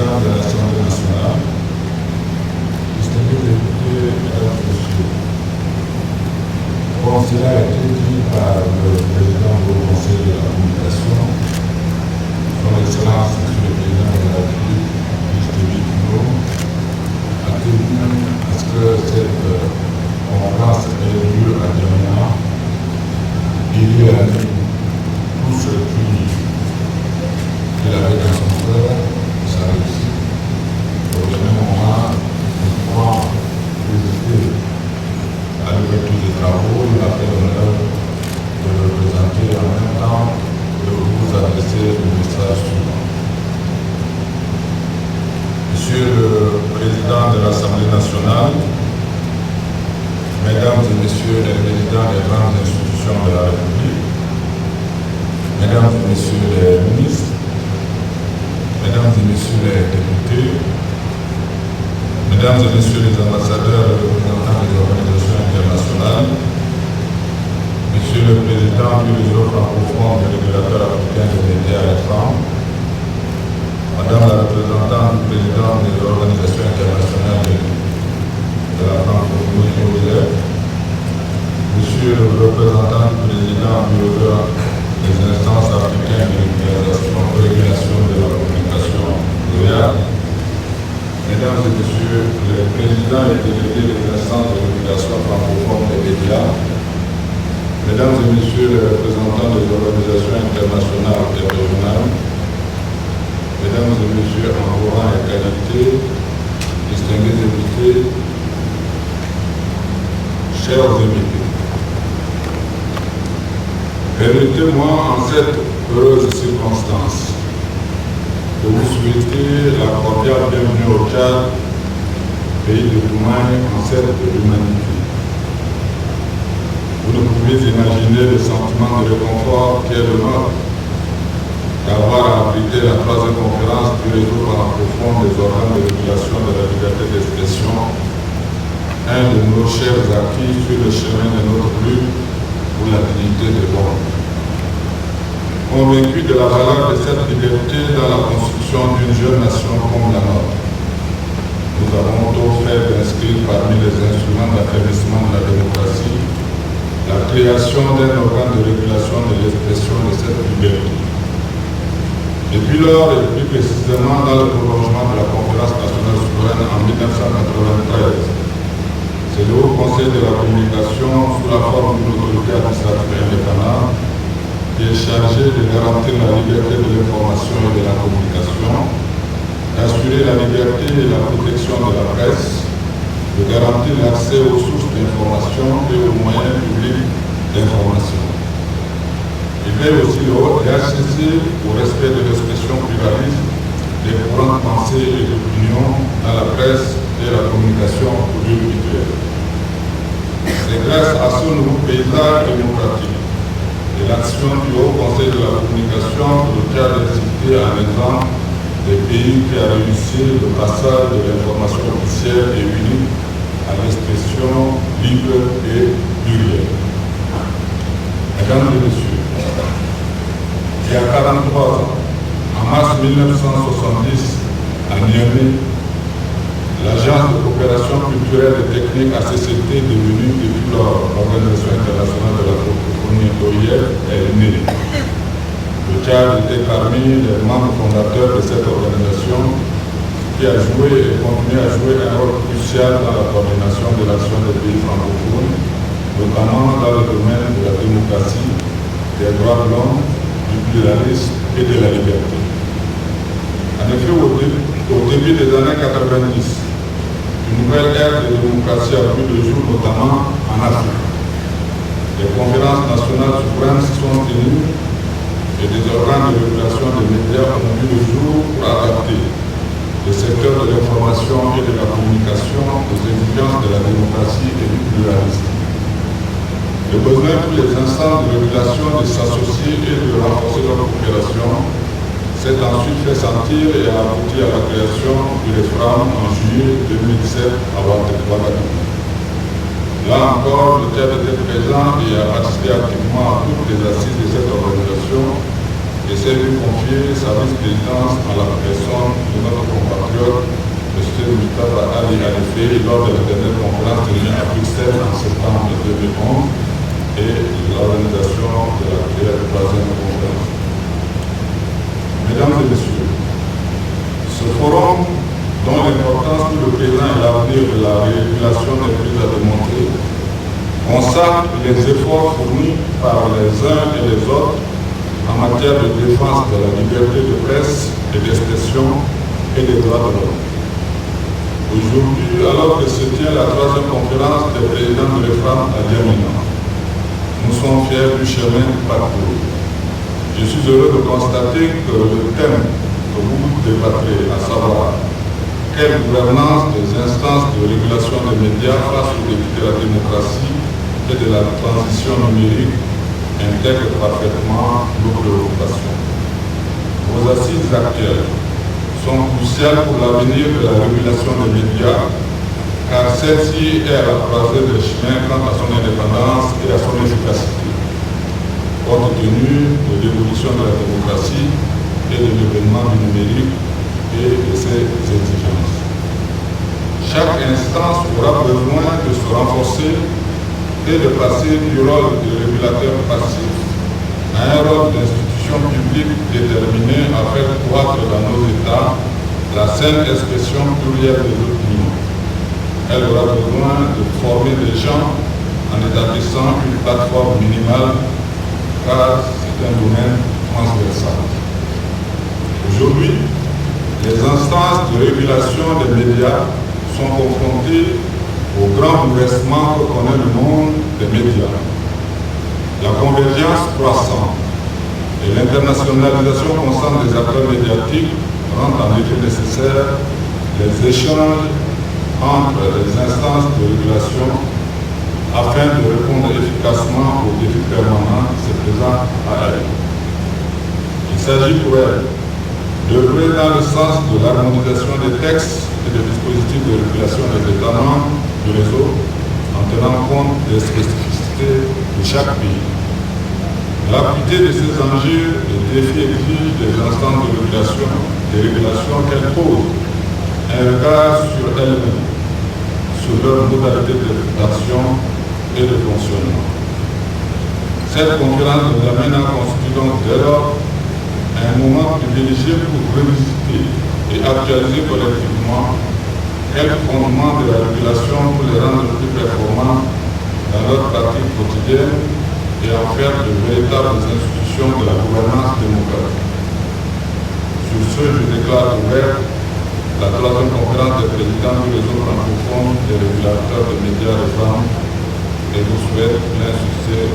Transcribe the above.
président de l'Assemblée nationale, distingués députés, mesdames et messieurs, comme cela a été dit par le président du Conseil de la communication, son Excellence, Monsieur le Président de la République, Mr. Bikino, a tenu à ce que cette conférence ait lieu à Djamena. Il a mis tout ce qu'il avait dans son cœur, sa réussite. Au même moment, nous pouvons résister à l'ouverture des travaux. Il a fait l'honneur de le présenter en même temps de vous adresser le message suivant. Monsieur le Président de l'Assemblée nationale, Mesdames et Messieurs les présidents des grandes institutions de la République, Mesdames et Messieurs les ministres, Mesdames et Messieurs les députés, Mesdames et Messieurs les ambassadeurs et représentants des organisations internationales, Monsieur le Président du réseau francophone des régulateurs africains des médias étrangers, Madame la représentante du président des organisations internationales de la francophonie OIF, Monsieur le représentant du président du réseau des instances africaines de régulation de la communication OEA, Mesdames et Messieurs les présidents et délégués des instances de régulation francophone des médias, Mesdames et Messieurs les représentants des organisations internationales et régionales, Mesdames et Messieurs en rang et qualité, distingués invités, chers invités, permettez-moi en cette heureuse circonstance de vous souhaiter la cordiale bienvenue au Tchad, pays de Toumaï, ancêtre de l'humanité. Vous ne pouvez imaginer le sentiment de réconfort qui est le nôtre d'avoir à abriter la troisième conférence du réseau francophone des organes de régulation de la liberté d'expression, un de nos chers acquis sur le chemin de notre lutte pour la dignité de l'homme. Convaincu de la valeur de cette liberté dans la construction d'une jeune nation comme la nôtre, nous avons tôt fait d'inscrire parmi les instruments d'affaiblissement de la démocratie la création d'un organe de régulation de l'expression de cette liberté. Depuis lors, et plus précisément dans le prolongement de la conférence nationale souveraine en 1993, c'est le Haut Conseil de la communication, sous la forme d'une autorité administrative indépendante, qui est chargé de garantir la liberté de l'information et de la communication, d'assurer la liberté et la protection de la presse, de garantir l'accès aux sources d'information et aux moyens publics d'information. Il veille aussi le HCC au respect de l'expression pluraliste des courants de pensée et d'opinion dans la presse et la communication audiovisuelle. C'est grâce à ce nouveau paysage démocratique et l'action du Haut Conseil de la communication que le Tchad est cité en exemple des pays qui a réussi le passage de l'information officielle et unique à l'expression libre et plurielle. Mesdames et Messieurs, il y a 43 ans, en mars 1970, à Niamey, l'Agence de coopération culturelle et technique ACCT, devenue depuis lors l'Organisation internationale de la francophonie OIF, est née. Le Tchad était parmi les membres fondateurs de cette organisation qui a joué et continue à jouer un rôle crucial dans la coordination de l'action des pays francophones, notamment dans le domaine de la démocratie, des droits de l'homme, du pluralisme et de la liberté. En effet, au début des années 90, une nouvelle ère de démocratie a vu le jour, notamment en Afrique. Les conférences nationales souveraines se sont tenues et des organes de régulation des médias ont vu le jour pour adapter le secteur de l'information et de la communication aux exigences de la démocratie et du pluralisme. Le besoin pour les instances de régulation de s'associer et de renforcer leur coopération s'est ensuite fait sentir et a abouti à la création du REFRAM en juillet 2017 à Ouagadougou. Là encore, le Tchad était présent et a participé activement à toutes les assises de cette organisation et s'est vu confier sa vice-présidence à la personne de notre compatriote évoquées lors de la dernière conférence tenue à Bruxelles en septembre 2011 et l'organisation de la troisième conférence. Mesdames et Messieurs, ce forum, dont l'importance pour le présent et l'avenir de la régulation est plus à démontrer, consacre les efforts fournis par les uns et les autres en matière de défense de la liberté de presse et d'expression et des droits de l'homme. Aujourd'hui, alors que se tient la troisième conférence des présidents de l'EFRAM à Diamina, nous sommes fiers du chemin parcouru. Je suis heureux de constater que le thème que vous débattrez, à savoir quelle gouvernance des instances de régulation des médias face aux défis de la démocratie et de la transition numérique, intègre parfaitement nos préoccupations. Vos assises actuelles sont cruciales pour l'avenir de la régulation des médias, car celle-ci est à la croisée des chemins quant à son indépendance et à son efficacité, compte tenu de l'évolution de la démocratie et de l'événement du numérique et de ses exigences. Chaque instance aura besoin de se renforcer et de passer du rôle de régulateur passif à un rôle d'institution publique déterminée à faire croître dans nos États la saine expression plurielle des opinions. Elle aura besoin de former des gens en établissant une plateforme minimale, car c'est un domaine transversal. Aujourd'hui, les instances de régulation des médias sont confrontées au grand bouleversement que connaît le monde des médias. La convergence croissante et l'internationalisation constante des acteurs médiatiques rendent en effet nécessaire les échanges entre les instances de régulation afin de répondre efficacement aux défis permanents qui se présentent à elles. Il s'agit pour elles d'œuvrer dans le sens de l'harmonisation des textes et des dispositifs de régulation des États membres du réseau en tenant compte des spécificités de chaque pays. L'acuité de ces enjeux et défis exige des instances de régulation, des régulations qu'elles posent un regard sur elles-mêmes, sur leurs modalités d'action et de fonctionnement. Cette conférence de Diamina constitue donc dès lors un moment privilégié pour revisiter et actualiser collectivement quels fondements de la régulation pour les rendre plus performants dans leur pratique quotidienne et en faire de véritables institutions de la gouvernance démocratique. Sur ce, je déclare ouverte la troisième conférence des présidents du réseau francophone des régulateurs des médias de femmes et vous souhaite plein succès